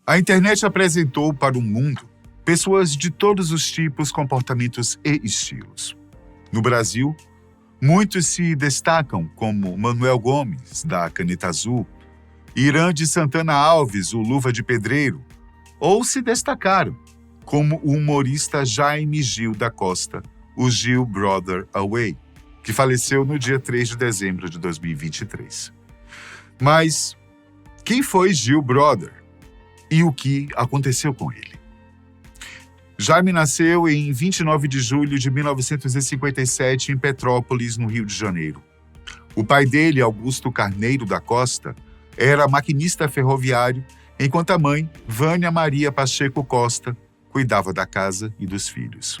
A internet apresentou para o mundo pessoas de todos os tipos, comportamentos e estilos. No Brasil, muitos se destacam como Manuel Gomes, da Caneta Azul, Irã de Santana Alves, o Luva de Pedreiro, ou se destacaram como o humorista Jaime Gil da Costa, o Gil Brother Away, que faleceu no dia 3 de dezembro de 2023. Mas quem foi Gil Brother e o que aconteceu com ele? Jaime nasceu em 29 de julho de 1957 em Petrópolis, no Rio de Janeiro. O pai dele, Augusto Carneiro da Costa, era maquinista ferroviário, enquanto a mãe, Vânia Maria Pacheco Costa, cuidava da casa e dos filhos.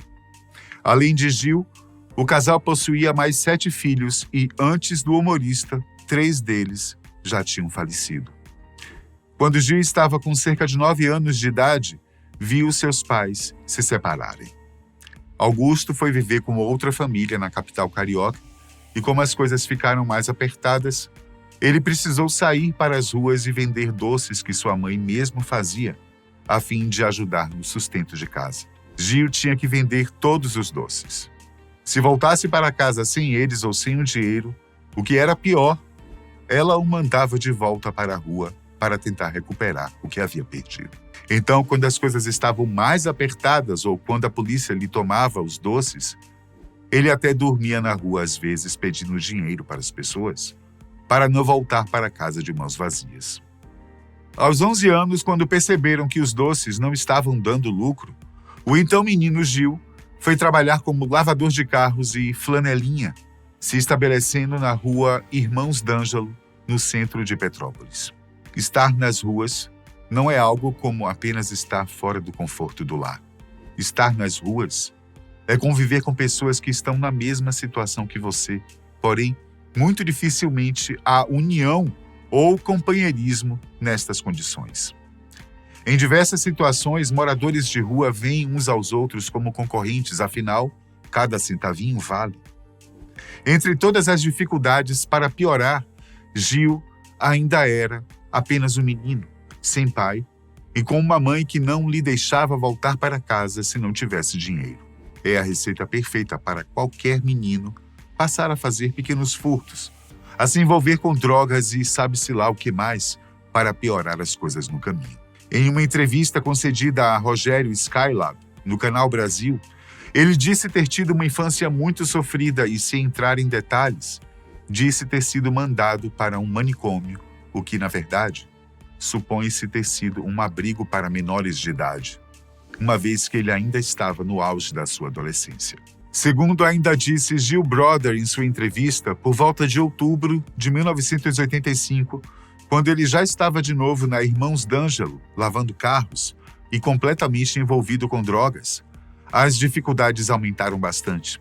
Além de Gil, o casal possuía mais 7 filhos e, antes do humorista, 3 deles já tinham falecido. Quando Gil estava com cerca de 9 anos de idade, viu seus pais se separarem. Augusto foi viver com outra família na capital carioca e, como as coisas ficaram mais apertadas, ele precisou sair para as ruas e vender doces que sua mãe mesmo fazia, a fim de ajudar no sustento de casa. Gil tinha que vender todos os doces. Se voltasse para casa sem eles ou sem o dinheiro, o que era pior, ela o mandava de volta para a rua para tentar recuperar o que havia perdido. Então, quando as coisas estavam mais apertadas ou quando a polícia lhe tomava os doces, ele até dormia na rua às vezes pedindo dinheiro para as pessoas, para não voltar para casa de mãos vazias. Aos 11 anos, quando perceberam que os doces não estavam dando lucro, o então menino Gil foi trabalhar como lavador de carros e flanelinha, se estabelecendo na rua Irmãos d'Ângelo, no centro de Petrópolis. Estar nas ruas não é algo como apenas estar fora do conforto do lar. Estar nas ruas é conviver com pessoas que estão na mesma situação que você, porém, muito dificilmente há união ou companheirismo nestas condições. Em diversas situações, moradores de rua veem uns aos outros como concorrentes, afinal, cada centavinho vale. Entre todas as dificuldades, para piorar, Gil ainda era apenas um menino, sem pai, e com uma mãe que não lhe deixava voltar para casa se não tivesse dinheiro. É a receita perfeita para qualquer menino passar a fazer pequenos furtos, a se envolver com drogas e sabe-se lá o que mais para piorar as coisas no caminho. Em uma entrevista concedida a Rogério Skylab, no Canal Brasil, ele disse ter tido uma infância muito sofrida e, sem entrar em detalhes, disse ter sido mandado para um manicômio, o que, na verdade, supõe-se ter sido um abrigo para menores de idade, uma vez que ele ainda estava no auge da sua adolescência. Segundo ainda disse Gil Brother em sua entrevista, por volta de outubro de 1985, quando ele já estava de novo na Irmãos d'Ângelo, lavando carros e completamente envolvido com drogas, as dificuldades aumentaram bastante,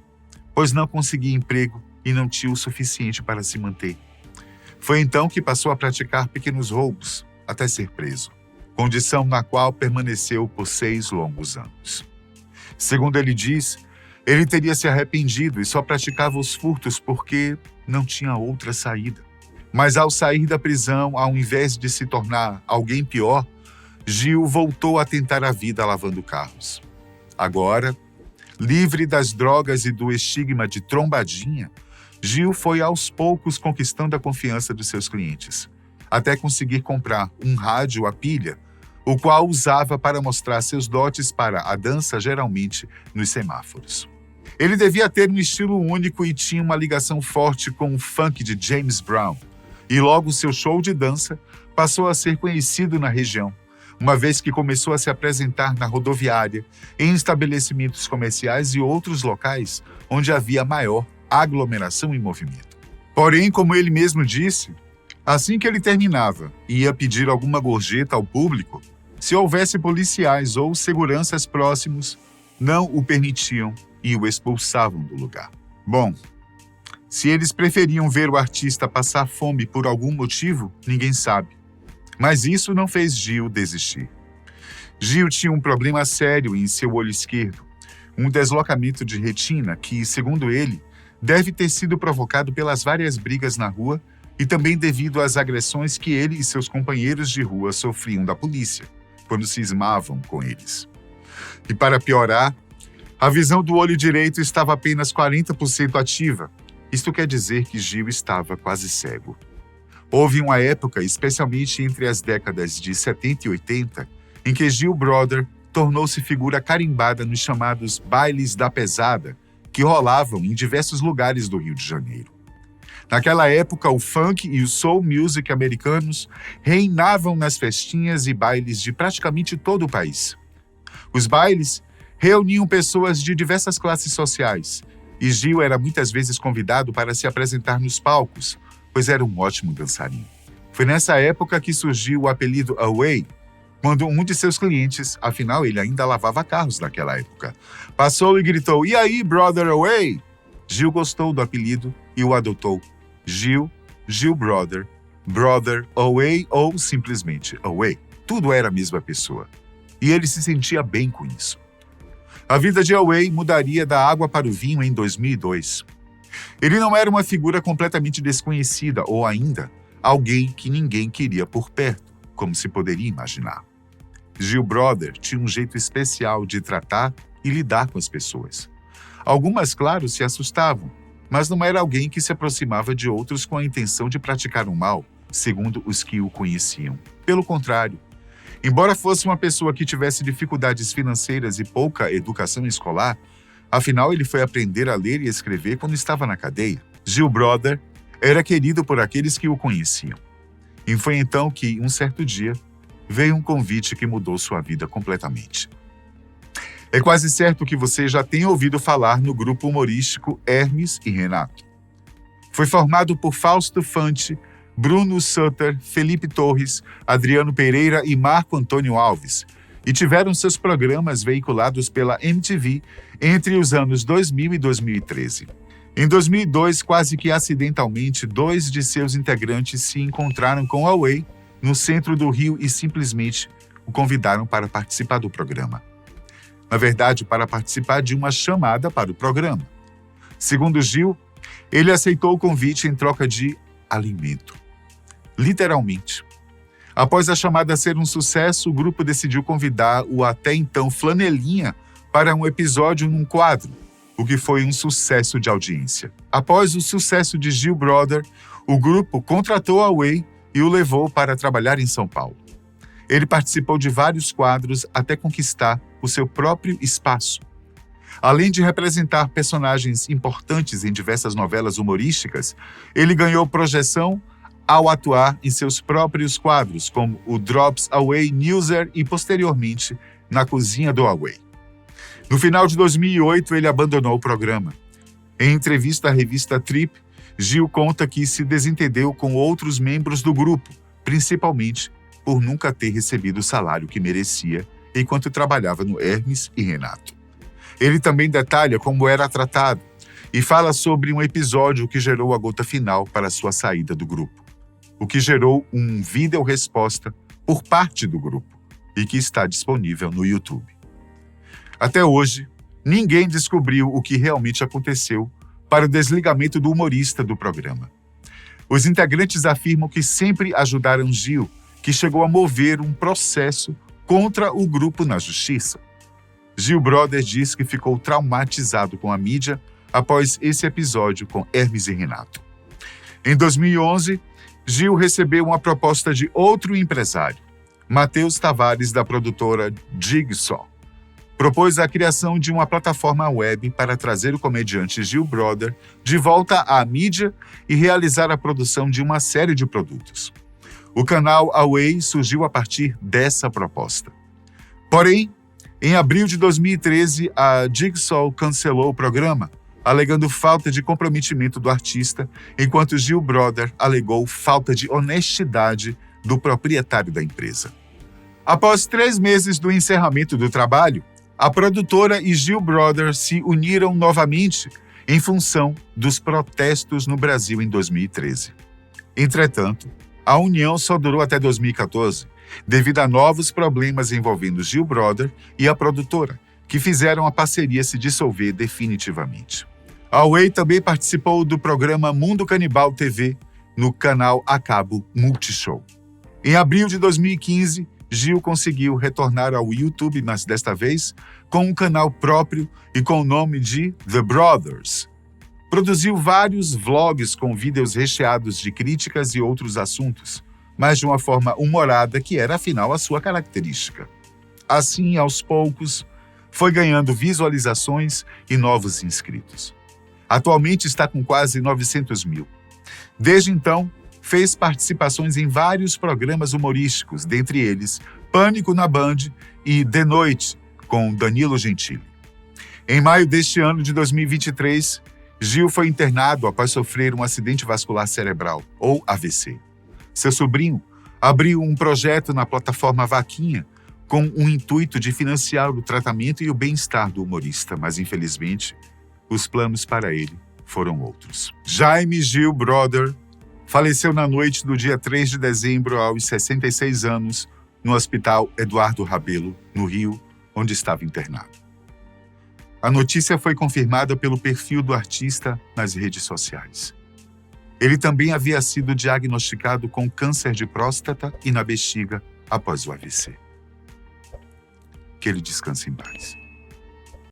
pois não conseguia emprego e não tinha o suficiente para se manter. Foi então que passou a praticar pequenos roubos, até ser preso, condição na qual permaneceu por 6 longos anos. Segundo ele diz, ele teria se arrependido e só praticava os furtos porque não tinha outra saída. Mas ao sair da prisão, ao invés de se tornar alguém pior, Gil voltou a tentar a vida lavando carros. Agora, livre das drogas e do estigma de trombadinha, Gil foi aos poucos conquistando a confiança de seus clientes, até conseguir comprar um rádio a pilha, o qual usava para mostrar seus dotes para a dança, geralmente nos semáforos. Ele devia ter um estilo único e tinha uma ligação forte com o funk de James Brown, e logo seu show de dança passou a ser conhecido na região, uma vez que começou a se apresentar na rodoviária, em estabelecimentos comerciais e outros locais onde havia maior aglomeração e movimento. Porém, como ele mesmo disse, assim que ele terminava e ia pedir alguma gorjeta ao público, se houvesse policiais ou seguranças próximos, não o permitiam e o expulsavam do lugar. Bom, se eles preferiam ver o artista passar fome por algum motivo, ninguém sabe. Mas isso não fez Gil desistir. Gil tinha um problema sério em seu olho esquerdo, um deslocamento de retina que, segundo ele, deve ter sido provocado pelas várias brigas na rua e também devido às agressões que ele e seus companheiros de rua sofriam da polícia, quando cismavam com eles. E para piorar, a visão do olho direito estava apenas 40% ativa. Isto quer dizer que Gil estava quase cego. Houve uma época, especialmente entre as décadas de 70 e 80, em que Gil Brother tornou-se figura carimbada nos chamados bailes da pesada, que rolavam em diversos lugares do Rio de Janeiro. Naquela época, o funk e o soul music americanos reinavam nas festinhas e bailes de praticamente todo o país. Os bailes reuniam pessoas de diversas classes sociais, e Gil era muitas vezes convidado para se apresentar nos palcos, pois era um ótimo dançarino. Foi nessa época que surgiu o apelido Away, quando um de seus clientes, afinal ele ainda lavava carros naquela época, passou e gritou: "E aí, Brother Away?" Gil gostou do apelido e o adotou. Gil Brother, Brother Away ou simplesmente Away. Tudo era a mesma pessoa. E ele se sentia bem com isso. A vida de Away mudaria da água para o vinho em 2002. Ele não era uma figura completamente desconhecida ou ainda alguém que ninguém queria por perto, como se poderia imaginar. Gil Brother tinha um jeito especial de tratar e lidar com as pessoas. Algumas, claro, se assustavam, mas não era alguém que se aproximava de outros com a intenção de praticar um mal, segundo os que o conheciam. Pelo contrário, embora fosse uma pessoa que tivesse dificuldades financeiras e pouca educação escolar, afinal ele foi aprender a ler e escrever quando estava na cadeia. Gil Brother era querido por aqueles que o conheciam. E foi então que, um certo dia, veio um convite que mudou sua vida completamente. É quase certo que você já tenha ouvido falar no grupo humorístico Hermes e Renato. Foi formado por Fausto Fante, Bruno Sutter, Felipe Torres, Adriano Pereira e Marco Antônio Alves, e tiveram seus programas veiculados pela MTV entre os anos 2000 e 2013. Em 2002, quase que acidentalmente, 2 de seus integrantes se encontraram com Away no centro do Rio e simplesmente o convidaram para participar do programa. Na verdade, para participar de uma chamada para o programa. Segundo Gil, ele aceitou o convite em troca de alimento. Literalmente. Após a chamada ser um sucesso, o grupo decidiu convidar o até então Flanelinha para um episódio num quadro, o que foi um sucesso de audiência. Após o sucesso de Gil Brother, o grupo contratou Away e o levou para trabalhar em São Paulo. Ele participou de vários quadros até conquistar o seu próprio espaço. Além de representar personagens importantes em diversas novelas humorísticas, ele ganhou projeção ao atuar em seus próprios quadros, como o Drops Away Newser e, posteriormente, na Cozinha do Away. No final de 2008, ele abandonou o programa. Em entrevista à revista Trip, Gil conta que se desentendeu com outros membros do grupo, principalmente por nunca ter recebido o salário que merecia enquanto trabalhava no Hermes e Renato. Ele também detalha como era tratado e fala sobre um episódio que gerou a gota final para sua saída do grupo, o que gerou um vídeo-resposta por parte do grupo e que está disponível no YouTube. Até hoje, ninguém descobriu o que realmente aconteceu para o desligamento do humorista do programa. Os integrantes afirmam que sempre ajudaram Gil, que chegou a mover um processo contra o grupo na justiça. Gil Brother diz que ficou traumatizado com a mídia após esse episódio com Hermes e Renato. Em 2011, Gil recebeu uma proposta de outro empresário, Matheus Tavares, da produtora Jigsaw. Propôs a criação de uma plataforma web para trazer o comediante Gil Brother de volta à mídia e realizar a produção de uma série de produtos. O canal Away surgiu a partir dessa proposta. Porém, em abril de 2013, a Jigsaw cancelou o programa, alegando falta de comprometimento do artista, enquanto Gil Brother alegou falta de honestidade do proprietário da empresa. Após 3 meses do encerramento do trabalho, a produtora e Gil Brother se uniram novamente em função dos protestos no Brasil em 2013. Entretanto, a união só durou até 2014, devido a novos problemas envolvendo Gil Brother e a produtora, que fizeram a parceria se dissolver definitivamente. A Away também participou do programa Mundo Canibal TV no canal a cabo Multishow. Em abril de 2015, Gil conseguiu retornar ao YouTube, mas desta vez com um canal próprio e com o nome de The Brothers. Produziu vários vlogs com vídeos recheados de críticas e outros assuntos, mas de uma forma humorada que era, afinal, a sua característica. Assim, aos poucos, foi ganhando visualizações e novos inscritos. Atualmente está com quase 900 mil. Desde então, fez participações em vários programas humorísticos, dentre eles Pânico na Band e De Noite, com Danilo Gentili. Em maio deste ano de 2023, Gil foi internado após sofrer um acidente vascular cerebral, ou AVC. Seu sobrinho abriu um projeto na plataforma Vaquinha com o intuito de financiar o tratamento e o bem-estar do humorista, mas infelizmente, os planos para ele foram outros. Jaime Gil Brother faleceu na noite do dia 3 de dezembro aos 66 anos no Hospital Eduardo Rabelo, no Rio, onde estava internado. A notícia foi confirmada pelo perfil do artista nas redes sociais. Ele também havia sido diagnosticado com câncer de próstata e na bexiga após o AVC. Que ele descanse em paz.